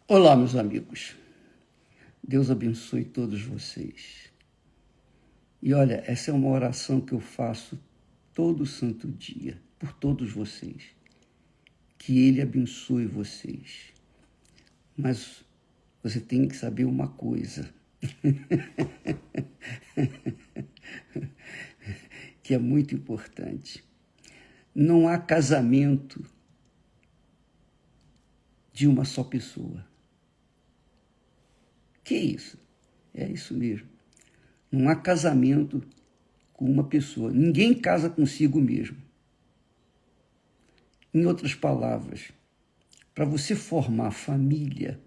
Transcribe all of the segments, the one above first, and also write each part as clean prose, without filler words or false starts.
Olá, meus amigos. Deus abençoe todos vocês. E olha, essa é uma oração que eu faço todo santo dia, por todos vocês. Que Ele abençoe vocês. Mas você tem que saber uma coisa, que é muito importante. Não há casamento de uma só pessoa. Que isso? É isso mesmo. Não há casamento com uma pessoa. Ninguém casa consigo mesmo. Em outras palavras, para você formar família,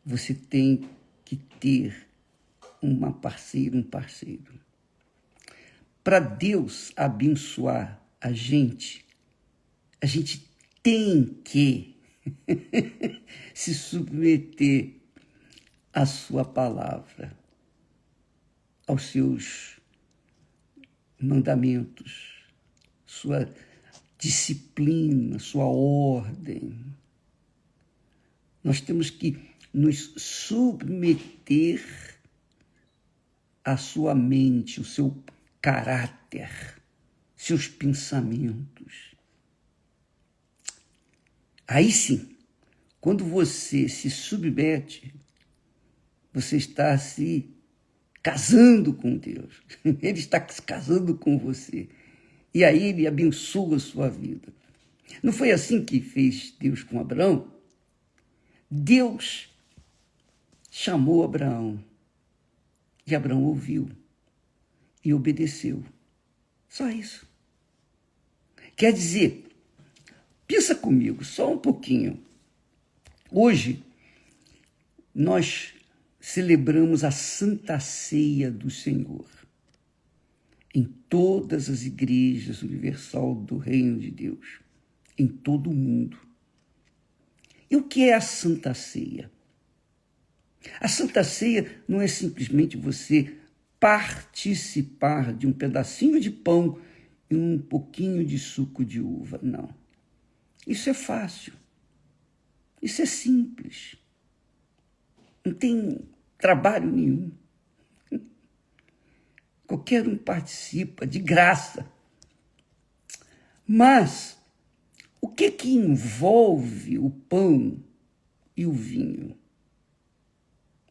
você tem que ter uma parceira, um parceiro. Para Deus abençoar a gente tem que se submeter à sua palavra, aos seus mandamentos, sua disciplina, sua ordem. Nós temos que nos submeter à sua mente, o seu caráter, seus pensamentos. Aí sim, quando você se submete, você está se casando com Deus. Ele está se casando com você. E aí ele abençoa a sua vida. Não foi assim que fez Deus com Abraão? Deus chamou Abraão. E Abraão ouviu e obedeceu. Só isso. Quer dizer, pensa comigo, só um pouquinho. Hoje, nós celebramos a Santa Ceia do Senhor. Em todas as igrejas universal do Reino de Deus, em todo o mundo. E o que é a Santa Ceia? A Santa Ceia não é simplesmente você participar de um pedacinho de pão e um pouquinho de suco de uva, não. Isso é fácil. Isso é simples. Não tem trabalho nenhum. Qualquer um participa, de graça. Mas o que envolve o pão e o vinho?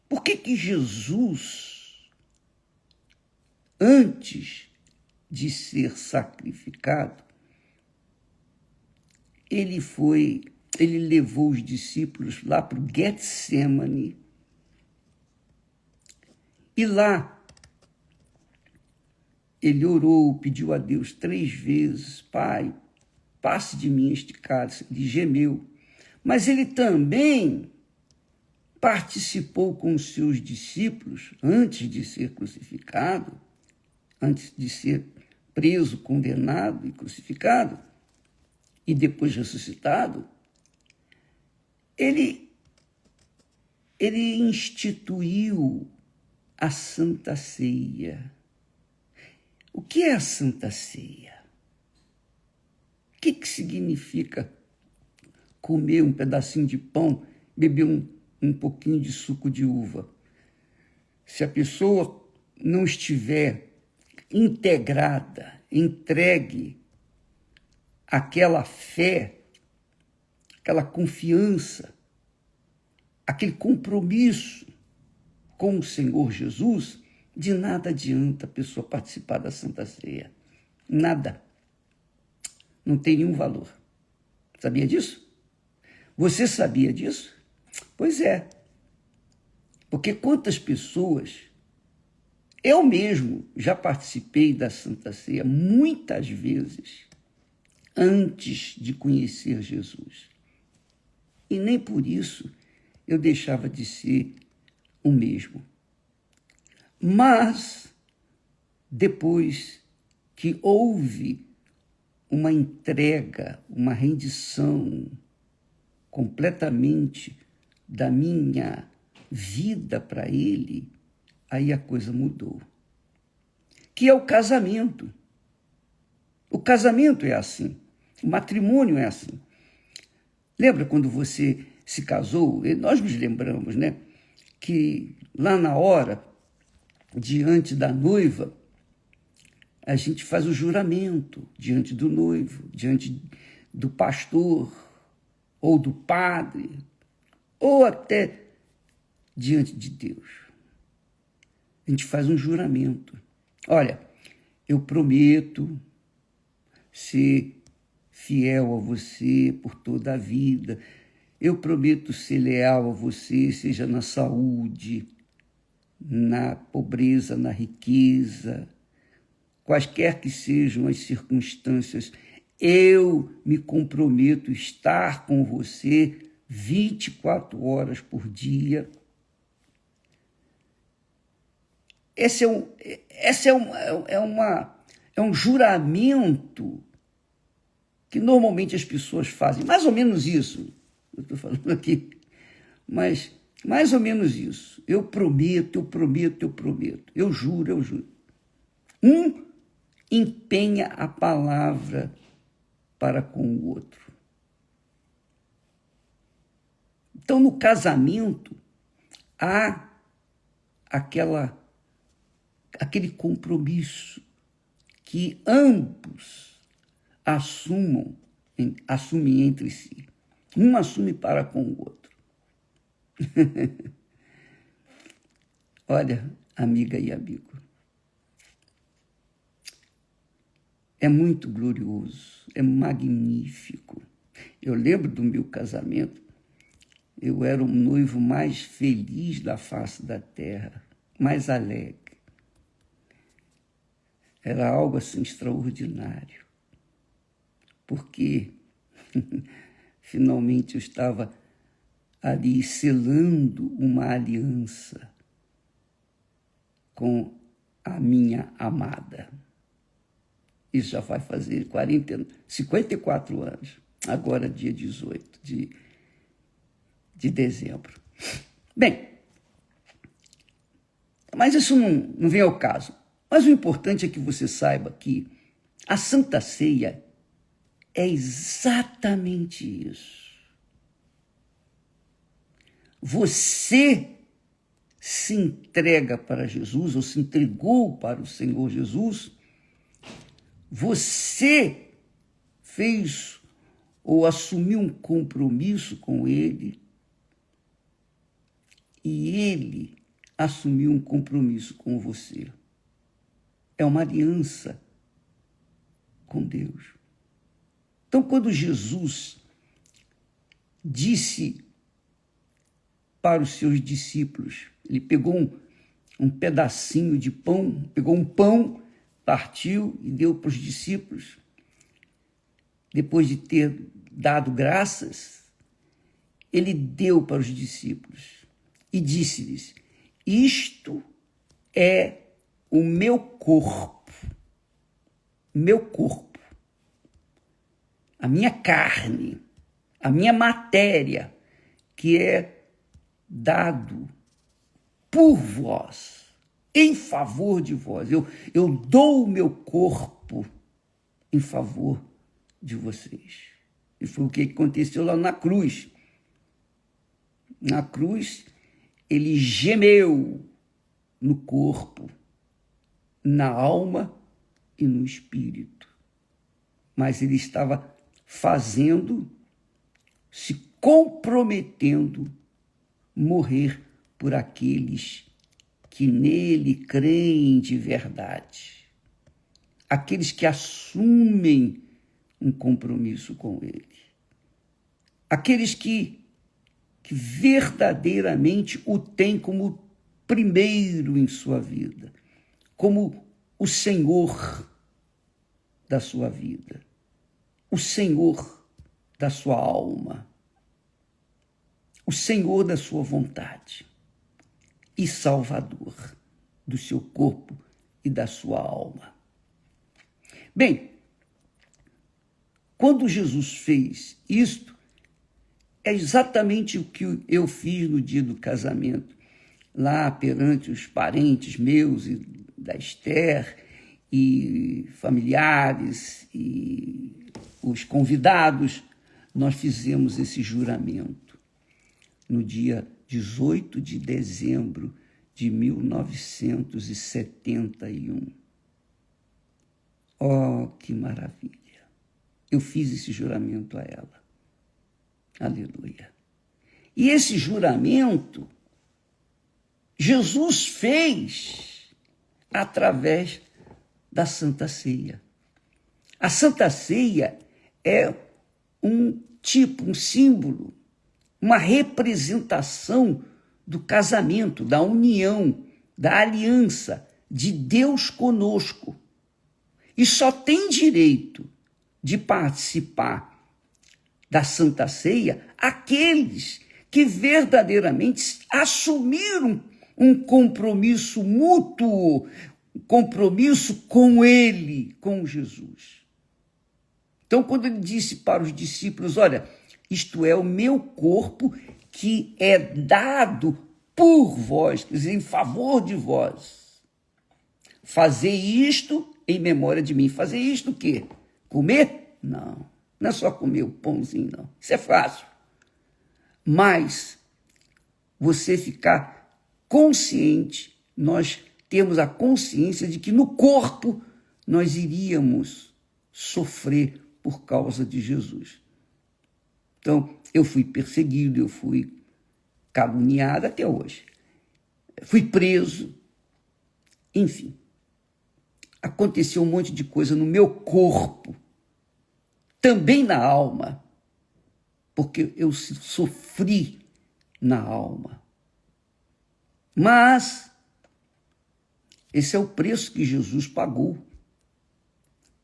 Por que Jesus, antes de ser sacrificado, ele levou os discípulos lá para o Getsemane e lá ele orou, pediu a Deus 3 vezes, Pai, passe de mim este cálice, ele gemeu. Mas ele também participou com os seus discípulos, antes de ser crucificado, antes de ser preso, condenado e crucificado, e depois ressuscitado, ele instituiu a Santa Ceia. O que é a Santa Ceia? O que significa comer um pedacinho de pão, beber um pouquinho de suco de uva? Se a pessoa não estiver integrada, entregue àquela fé, aquela confiança, aquele compromisso com o Senhor Jesus, de nada adianta a pessoa participar da Santa Ceia. Nada. Não tem nenhum valor. Sabia disso? Você sabia disso? Pois é. Porque quantas pessoas... Eu mesmo já participei da Santa Ceia muitas vezes antes de conhecer Jesus. E nem por isso eu deixava de ser o mesmo. Mas, depois que houve uma entrega, uma rendição completamente da minha vida para Ele, aí a coisa mudou. Que é o casamento. O casamento é assim. O matrimônio é assim. Lembra quando você se casou, nós nos lembramos, né, que lá na hora, diante da noiva, a gente faz o juramento diante do noivo, diante do pastor, ou do padre, ou até diante de Deus. A gente faz um juramento. Olha, eu prometo ser fiel a você por toda a vida. Eu prometo ser leal a você, seja na saúde, na pobreza, na riqueza, quaisquer que sejam as circunstâncias, eu me comprometo a estar com você 24 horas por dia. Esse é um juramento que normalmente as pessoas fazem, mais ou menos isso, eu estou falando aqui, mas mais ou menos isso. Eu prometo, eu prometo, eu prometo, eu juro, eu juro. Empenha a palavra para com o outro. Então, no casamento, há aquele compromisso que ambos assumem entre si. Um assume para com o outro. Olha, amiga e amigo, é muito glorioso, é magnífico. Eu lembro do meu casamento, eu era o noivo mais feliz da face da terra, mais alegre. Era algo assim extraordinário, porque finalmente eu estava ali selando uma aliança com a minha amada. Isso já vai fazer 54 anos, agora dia 18 de dezembro. Bem, mas isso não vem ao caso. Mas o importante é que você saiba que a Santa Ceia é exatamente isso. Você se entrega para Jesus, ou se entregou para o Senhor Jesus, você fez ou assumiu um compromisso com Ele, e Ele assumiu um compromisso com você. É uma aliança com Deus. Então, quando Jesus disse para os seus discípulos, ele pegou um pedacinho de pão, pegou um pão, partiu e deu para os discípulos. Depois de ter dado graças, ele deu para os discípulos e disse-lhes: isto é o meu corpo, a minha carne, a minha matéria, que é dado por vós, em favor de vós. Eu dou o meu corpo em favor de vocês. E foi o que aconteceu lá na cruz. Na cruz, ele gemeu no corpo, na alma e no espírito. Mas ele estava se comprometendo, morrer por aqueles que nele creem de verdade. Aqueles que assumem um compromisso com ele. Aqueles que verdadeiramente o têm como primeiro em sua vida, como o Senhor da sua vida, o Senhor da sua alma, o Senhor da sua vontade e Salvador do seu corpo e da sua alma. Bem, quando Jesus fez isto, é exatamente o que eu fiz no dia do casamento, lá perante os parentes meus e da Esther e familiares e os convidados, nós fizemos esse juramento. no dia 18 de dezembro de 1971. Oh, que maravilha! Eu fiz esse juramento a ela. Aleluia. E esse juramento, Jesus fez através da Santa Ceia. A Santa Ceia é um tipo, um símbolo, uma representação do casamento, da união, da aliança de Deus conosco. E só tem direito de participar da Santa Ceia aqueles que verdadeiramente assumiram um compromisso mútuo, um compromisso com Ele, com Jesus. Então, quando ele disse para os discípulos, olha, isto é o meu corpo que é dado por vós, quer dizer, em favor de vós. Fazer isto em memória de mim. Fazer isto o quê? Comer? Não. Não é só comer o pãozinho, não. Isso é fácil. Mas você ficar consciente, nós temos a consciência de que no corpo nós iríamos sofrer por causa de Jesus. Então, eu fui perseguido, eu fui caluniado até hoje. Fui preso. Enfim, aconteceu um monte de coisa no meu corpo, também na alma, porque eu sofri na alma. Mas esse é o preço que Jesus pagou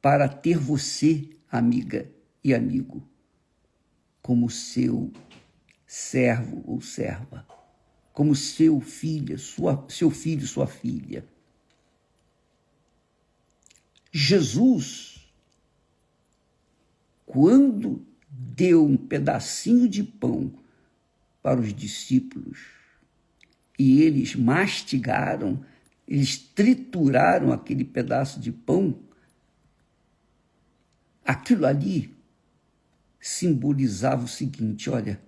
para ter você, amiga e amigo, como seu servo ou serva, como seu filho, sua filha. Jesus, quando deu um pedacinho de pão para os discípulos e eles mastigaram, eles trituraram aquele pedaço de pão, aquilo ali simbolizava o seguinte, olha,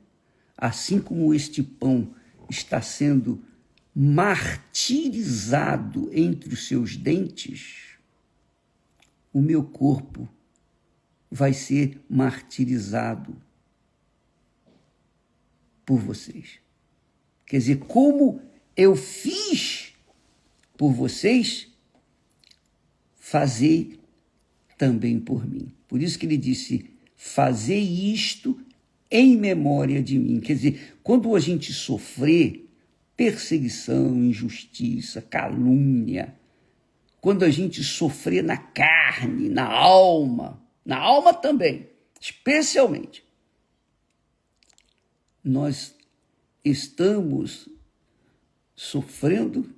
assim como este pão está sendo martirizado entre os seus dentes, o meu corpo vai ser martirizado por vocês. Quer dizer, como eu fiz por vocês, fazei também por mim. Por isso que ele disse, fazei isto em memória de mim. Quer dizer, quando a gente sofrer perseguição, injustiça, calúnia, quando a gente sofrer na carne, na alma também, especialmente, nós estamos sofrendo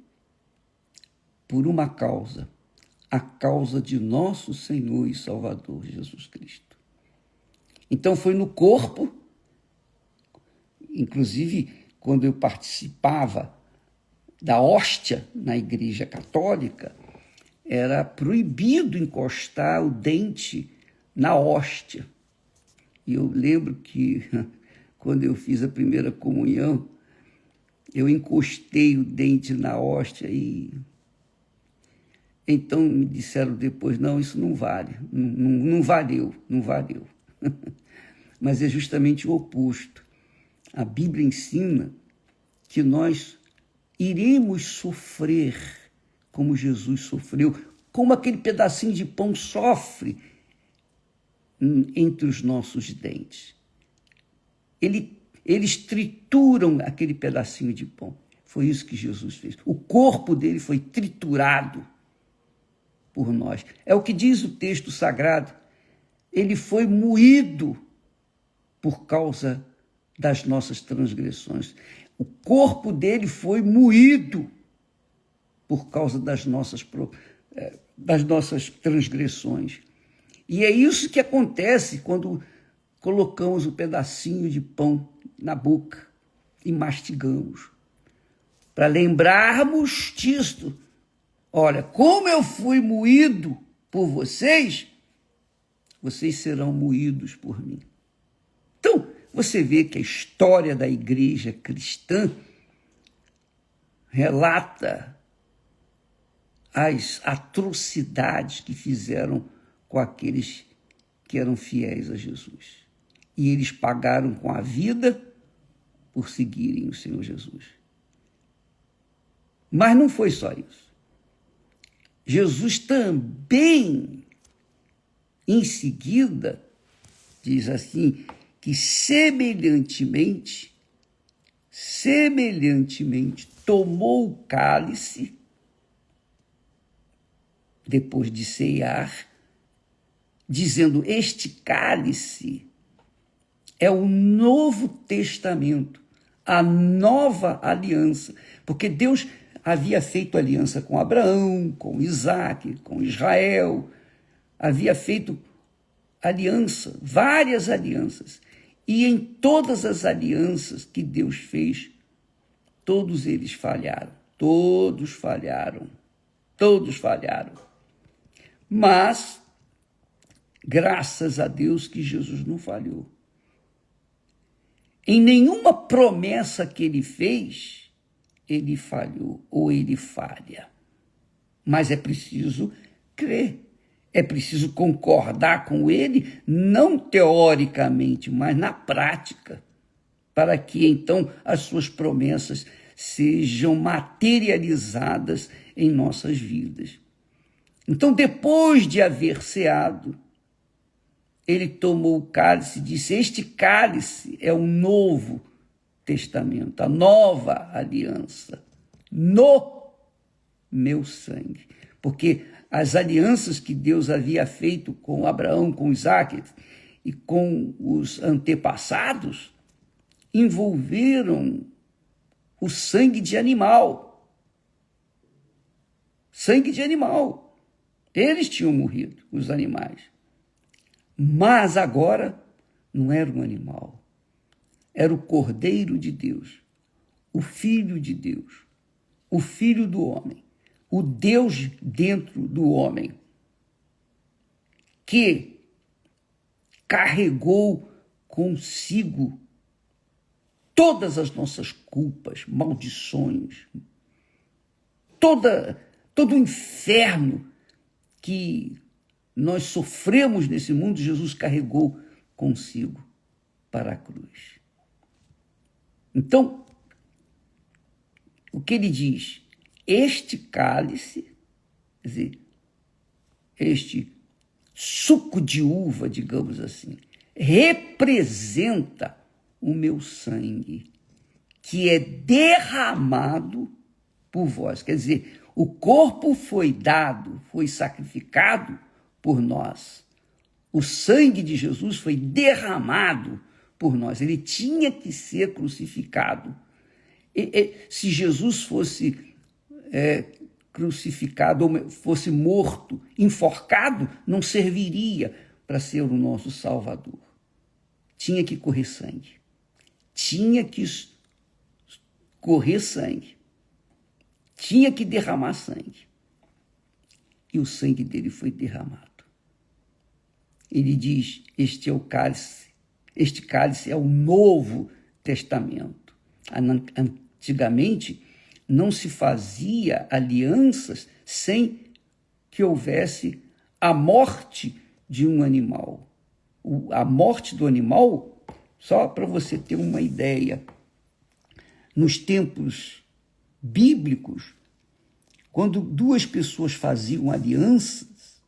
por uma causa, a causa de nosso Senhor e Salvador Jesus Cristo. Então foi no corpo, inclusive quando eu participava da hóstia na Igreja Católica, era proibido encostar o dente na hóstia. E eu lembro que quando eu fiz a primeira comunhão, eu encostei o dente na hóstia e então me disseram depois, não, isso não vale, não valeu. Mas é justamente o oposto. A Bíblia ensina que nós iremos sofrer como Jesus sofreu, como aquele pedacinho de pão sofre entre os nossos dentes. Eles trituram aquele pedacinho de pão. Foi isso que Jesus fez. O corpo dele foi triturado por nós. É o que diz o texto sagrado. Ele foi moído por causa das nossas transgressões. O corpo dele foi moído por causa das nossas transgressões. E é isso que acontece quando colocamos o pedacinho de pão na boca e mastigamos. Para lembrarmos disto, olha, como eu fui moído por vocês, vocês serão moídos por mim. Então, você vê que a história da igreja cristã relata as atrocidades que fizeram com aqueles que eram fiéis a Jesus. E eles pagaram com a vida por seguirem o Senhor Jesus. Mas não foi só isso. Jesus também, em seguida, diz assim, que semelhantemente, tomou o cálice, depois de ceiar, dizendo, este cálice é o Novo Testamento, a nova aliança, porque Deus havia feito aliança com Abraão, com Isaac, com Israel, havia feito aliança, várias alianças, e em todas as alianças que Deus fez, todos eles falharam, todos falharam. Mas, graças a Deus que Jesus não falhou. Em nenhuma promessa que ele fez, ele falhou ou ele falha. Mas é preciso crer, é preciso concordar com ele, não teoricamente, mas na prática, para que então as suas promessas sejam materializadas em nossas vidas. Então, depois de haver ceado, ele tomou o cálice e disse, este cálice é o Novo Testamento, a nova aliança, no meu sangue. Porque as alianças que Deus havia feito com Abraão, com Isaac e com os antepassados, envolveram o sangue de animal. Sangue de animal. Eles tinham morrido, os animais. Mas agora não era um animal. Era o Cordeiro de Deus, o Filho de Deus, o Filho do homem, o Deus dentro do homem, que carregou consigo todas as nossas culpas, maldições, todo o inferno que nós sofremos nesse mundo, Jesus carregou consigo para a cruz. Então, o que ele diz? Este cálice, quer dizer, este suco de uva, digamos assim, representa o meu sangue, que é derramado por vós. Quer dizer, o corpo foi dado, foi sacrificado por nós. O sangue de Jesus foi derramado por nós. Ele tinha que ser crucificado. Se Jesus fosse crucificado ou fosse morto, enforcado, não serviria para ser o nosso Salvador. Tinha que correr sangue. Tinha que correr sangue. Tinha que derramar sangue. E o sangue dele foi derramado. Ele diz, este é o cálice, este cálice é o Novo Testamento. Antigamente, não se fazia alianças sem que houvesse a morte de um animal. A morte do animal, só para você ter uma ideia, nos tempos bíblicos, quando duas pessoas faziam alianças,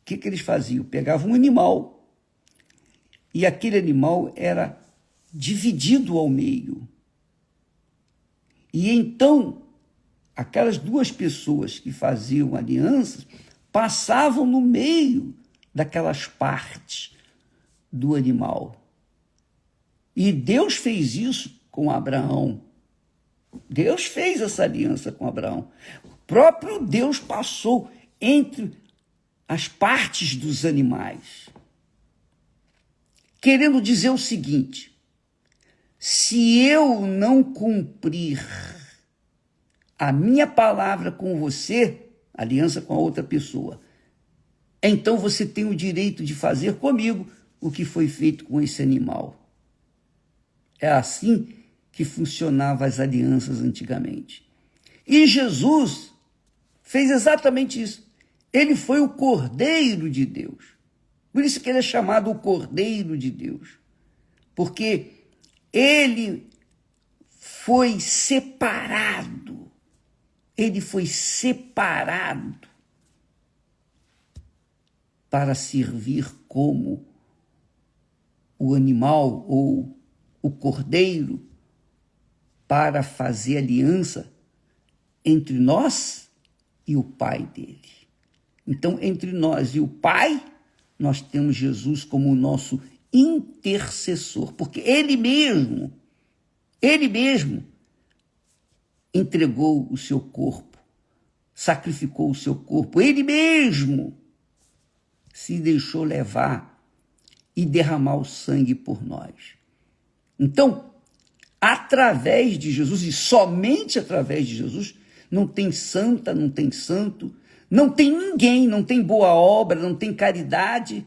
o que eles faziam? Pegavam um animal e aquele animal era dividido ao meio. E então, aquelas duas pessoas que faziam alianças passavam no meio daquelas partes do animal. E Deus fez isso com Abraão. Deus fez essa aliança com Abraão. O próprio Deus passou entre as partes dos animais, querendo dizer o seguinte: se eu não cumprir a minha palavra com você, aliança com a outra pessoa, então você tem o direito de fazer comigo o que foi feito com esse animal. É assim que funcionavam as alianças antigamente. E Jesus fez exatamente isso. Ele foi o Cordeiro de Deus. Por isso que ele é chamado o Cordeiro de Deus. Porque ele foi separado. Ele foi separado para servir como o animal ou o cordeiro para fazer aliança entre nós e o Pai dele. Então, entre nós e o Pai, nós temos Jesus como o nosso intercessor, porque ele mesmo entregou o seu corpo, sacrificou o seu corpo, ele mesmo se deixou levar e derramar o sangue por nós. Então, através de Jesus, e somente através de Jesus, não tem santa, não tem santo, não tem ninguém, não tem boa obra, não tem caridade,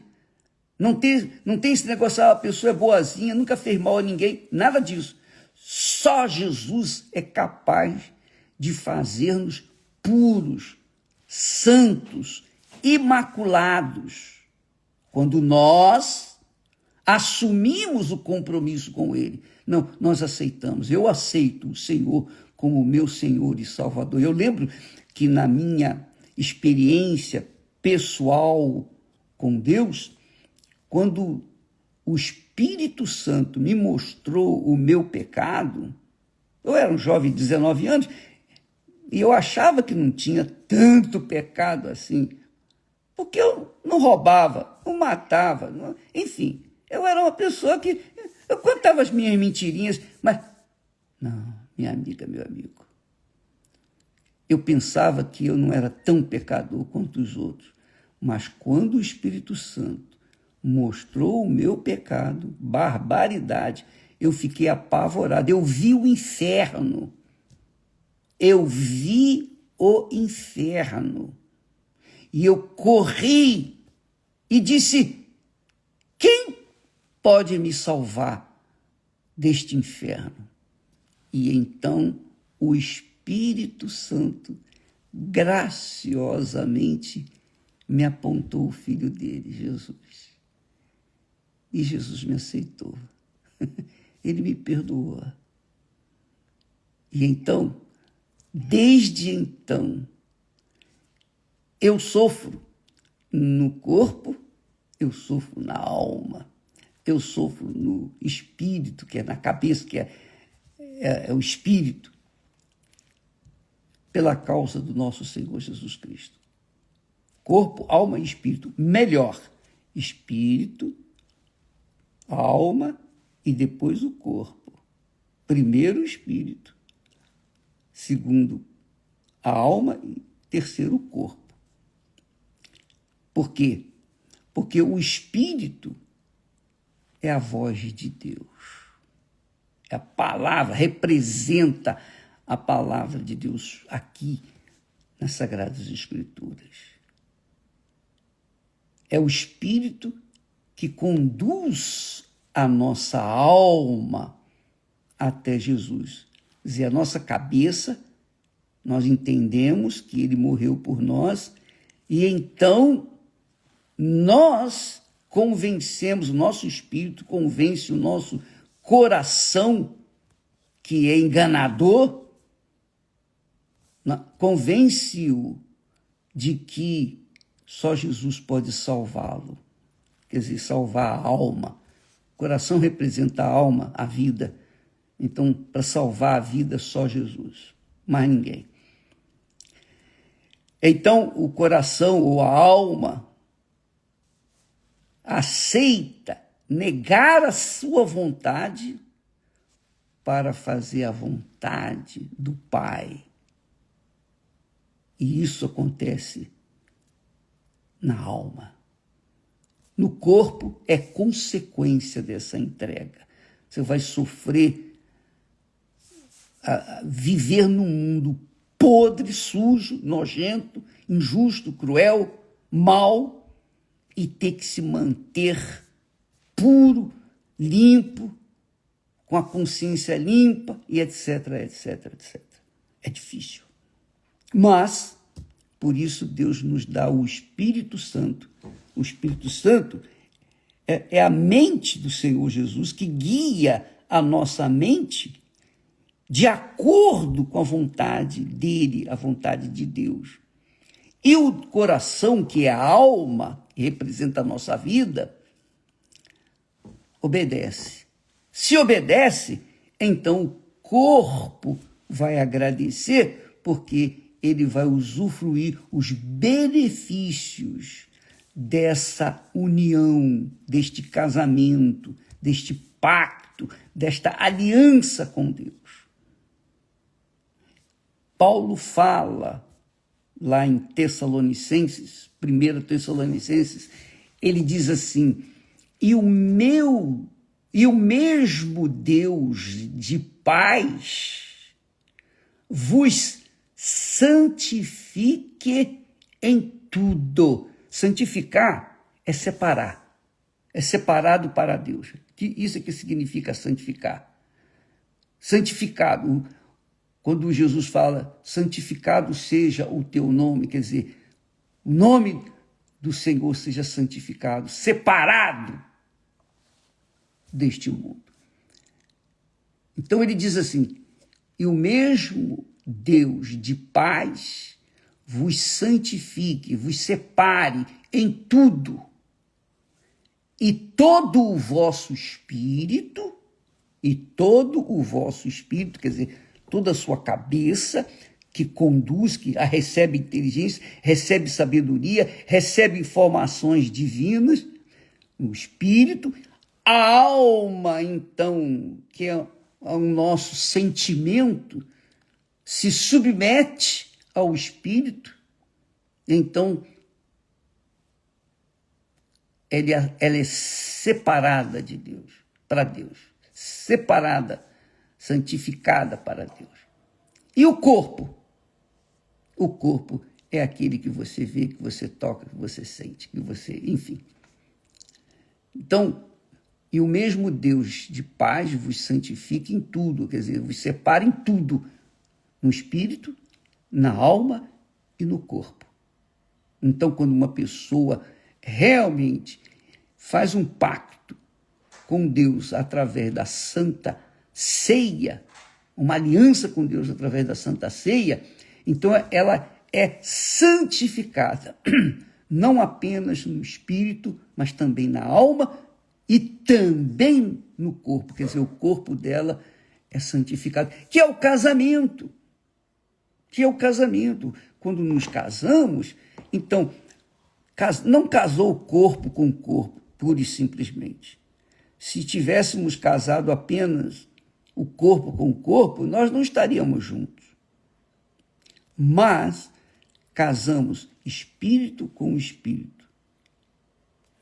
não tem esse negócio, a pessoa é boazinha, nunca fez mal a ninguém, nada disso. Só Jesus é capaz de fazer-nos puros, santos, imaculados, quando nós assumimos o compromisso com ele. Não, nós aceitamos. Eu aceito o Senhor como meu Senhor e Salvador. Eu lembro que na minha experiência pessoal com Deus, quando o Espírito Santo me mostrou o meu pecado, eu era um jovem de 19 anos, e eu achava que não tinha tanto pecado assim, porque eu não roubava, não matava, enfim, eu era uma pessoa que, eu contava as minhas mentirinhas, mas, não, minha amiga, meu amigo, eu pensava que eu não era tão pecador quanto os outros, mas quando o Espírito Santo mostrou o meu pecado, barbaridade, eu fiquei apavorado, eu vi o inferno, e eu corri e disse, quem pode me salvar deste inferno? E então o Espírito Santo graciosamente me apontou o Filho dele, Jesus. E Jesus me aceitou. Ele me perdoou. E então, desde então, eu sofro no corpo, eu sofro na alma, eu sofro no espírito, que é na cabeça, que é o espírito, pela causa do nosso Senhor Jesus Cristo. Corpo, alma e espírito. Melhor, espírito, alma e depois o corpo. Primeiro o espírito, segundo a alma e terceiro o corpo. Por quê? Porque o espírito é a voz de Deus. É a palavra, representa a palavra de Deus aqui nas Sagradas Escrituras. É o espírito que conduz a nossa alma até Jesus. Quer dizer, a nossa cabeça, nós entendemos que ele morreu por nós, e então nós convencemos, o nosso espírito convence o nosso coração, que é enganador, convence-o de que só Jesus pode salvá-lo. Quer dizer, salvar a alma. O coração representa a alma, a vida. Então, para salvar a vida, só Jesus, mais ninguém. Então, o coração ou a alma aceita negar a sua vontade para fazer a vontade do Pai. E isso acontece na alma. No corpo é consequência dessa entrega. Você vai sofrer, viver num mundo podre, sujo, nojento, injusto, cruel, mau, e ter que se manter puro, limpo, com a consciência limpa e etc, etc, etc. É difícil. Mas, por isso, Deus nos dá o Espírito Santo. O Espírito Santo é a mente do Senhor Jesus que guia a nossa mente de acordo com a vontade dele, a vontade de Deus. E o coração, que é a alma, que representa a nossa vida, obedece. Se obedece, então o corpo vai agradecer, porque ele vai usufruir os benefícios dessa união, deste casamento, deste pacto, desta aliança com Deus. Paulo fala lá em Tessalonicenses, 1 Tessalonicenses, ele diz assim: e o mesmo Deus de paz vos santifique em tudo. Santificar é separar, é separado para Deus. Isso é que significa santificar. Santificado, quando Jesus fala, santificado seja o teu nome, quer dizer, o nome do Senhor seja santificado, separado deste mundo. Então ele diz assim: e o mesmo Deus de paz vos santifique, vos separe em tudo, e todo o vosso espírito, quer dizer, toda a sua cabeça, que conduz, que recebe inteligência, recebe sabedoria, recebe informações divinas, o espírito, a alma, então, que é o nosso sentimento, se submete ao espírito, então ela é separada de Deus, para Deus, separada, santificada para Deus. E o corpo? O corpo é aquele que você vê, que você toca, que você sente, que você, enfim. Então, e o mesmo Deus de paz vos santifique em tudo, quer dizer, vos separa em tudo, no espírito, na alma e no corpo. Então, quando uma pessoa realmente faz um pacto com Deus através da Santa Ceia, uma aliança com Deus através da Santa Ceia, então ela é santificada, não apenas no espírito, mas também na alma e também no corpo, quer dizer, o corpo dela é santificado, que é o casamento. Quando nos casamos, então, não casou corpo com corpo, pura e simplesmente. Se tivéssemos casado apenas o corpo com o corpo, nós não estaríamos juntos. Mas casamos espírito com espírito.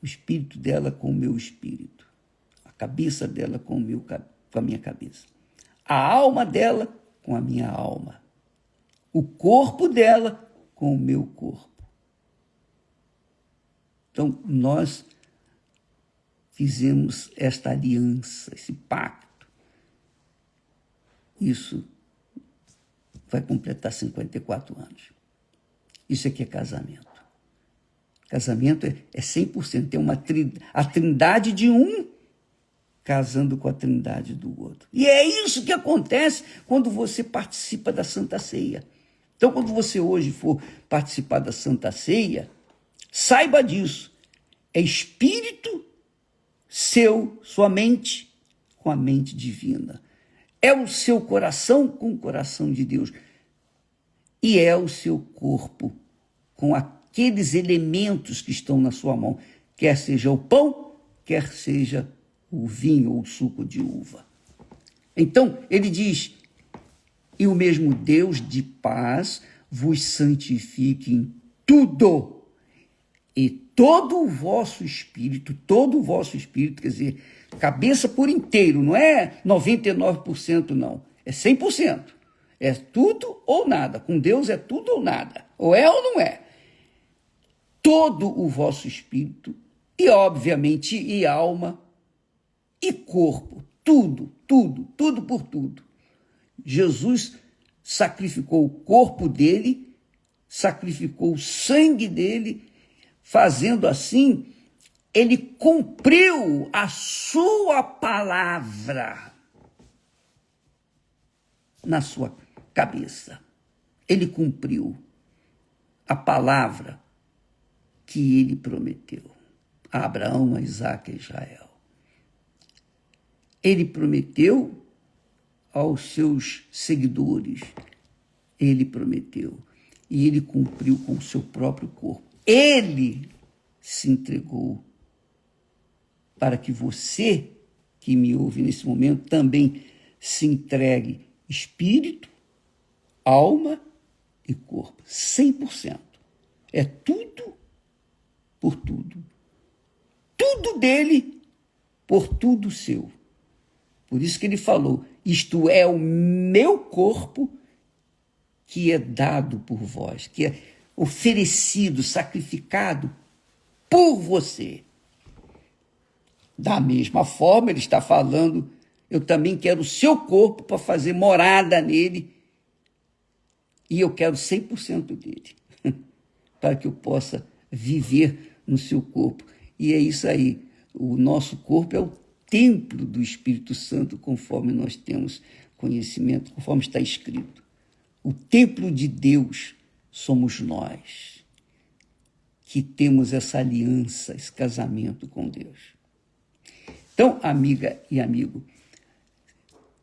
O espírito dela com o meu espírito. A cabeça dela com a minha cabeça. A alma dela com a minha alma. O corpo dela com o meu corpo. Então, nós fizemos esta aliança, esse pacto. Isso vai completar 54 anos. Isso aqui é casamento. Casamento é 100%, tem a trindade de um casando com a trindade do outro. E é isso que acontece quando você participa da Santa Ceia. Então, quando você hoje for participar da Santa Ceia, saiba disso. É espírito sua mente com a mente divina. É o seu coração com o coração de Deus. E é o seu corpo com aqueles elementos que estão na sua mão, quer seja o pão, quer seja o vinho ou o suco de uva. Então, ele diz: e o mesmo Deus de paz vos santifique em tudo, e todo o vosso espírito, quer dizer, cabeça por inteiro, não é 99% não, é 100%. É tudo ou nada, com Deus é tudo ou nada, ou não é. Todo o vosso espírito, e obviamente, e alma, e corpo, tudo, tudo, tudo por tudo. Jesus sacrificou o corpo dele, sacrificou o sangue dele, fazendo assim, ele cumpriu a sua palavra na sua cabeça. Ele cumpriu a palavra que ele prometeu a Abraão, a Isaque e a Israel. Ele prometeu aos seus seguidores, ele prometeu, e ele cumpriu com o seu próprio corpo. Ele se entregou para que você, que me ouve nesse momento, também se entregue espírito, alma e corpo, 100%. É tudo por tudo. Tudo dele por tudo seu. Por isso que ele falou, isto é o meu corpo que é dado por vós, que é oferecido, sacrificado por você. Da mesma forma, ele está falando, eu também quero o seu corpo para fazer morada nele, e eu quero 100% dele, para que eu possa viver no seu corpo. E é isso aí, o nosso corpo é o templo do Espírito Santo, conforme nós temos conhecimento, conforme está escrito. O templo de Deus somos nós, que temos essa aliança, esse casamento com Deus. Então, amiga e amigo,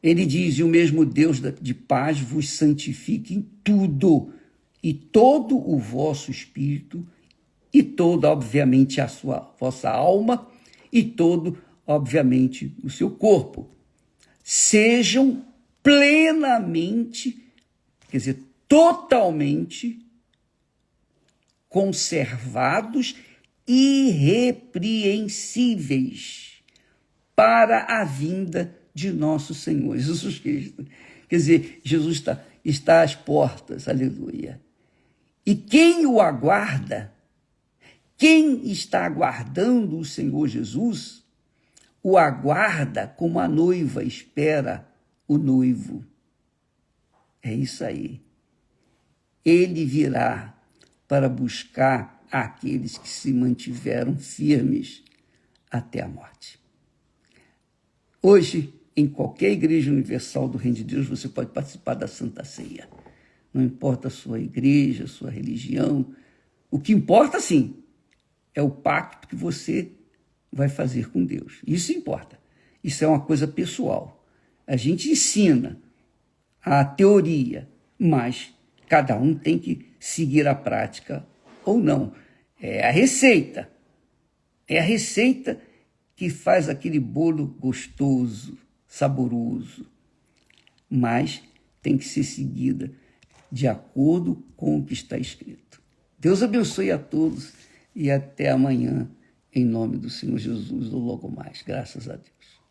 ele diz, e o mesmo Deus de paz vos santifique em tudo, e todo o vosso espírito, e toda, obviamente, a vossa alma, e todo, obviamente, o seu corpo. Sejam plenamente, quer dizer, totalmente conservados, irrepreensíveis para a vinda de nosso Senhor Jesus Cristo. Quer dizer, Jesus está às portas, aleluia. E quem o aguarda, quem está aguardando o Senhor Jesus, o aguarda como a noiva espera o noivo. É isso aí. Ele virá para buscar aqueles que se mantiveram firmes até a morte. Hoje, em qualquer igreja universal do Reino de Deus, você pode participar da Santa Ceia. Não importa a sua igreja, a sua religião. O que importa, sim, é o pacto que você vai fazer com Deus. Isso importa. Isso é uma coisa pessoal. A gente ensina a teoria, mas cada um tem que seguir a prática ou não. É a receita. É a receita que faz aquele bolo gostoso, saboroso, mas tem que ser seguida de acordo com o que está escrito. Deus abençoe a todos e até amanhã, em nome do Senhor Jesus, ou logo mais. Graças a Deus.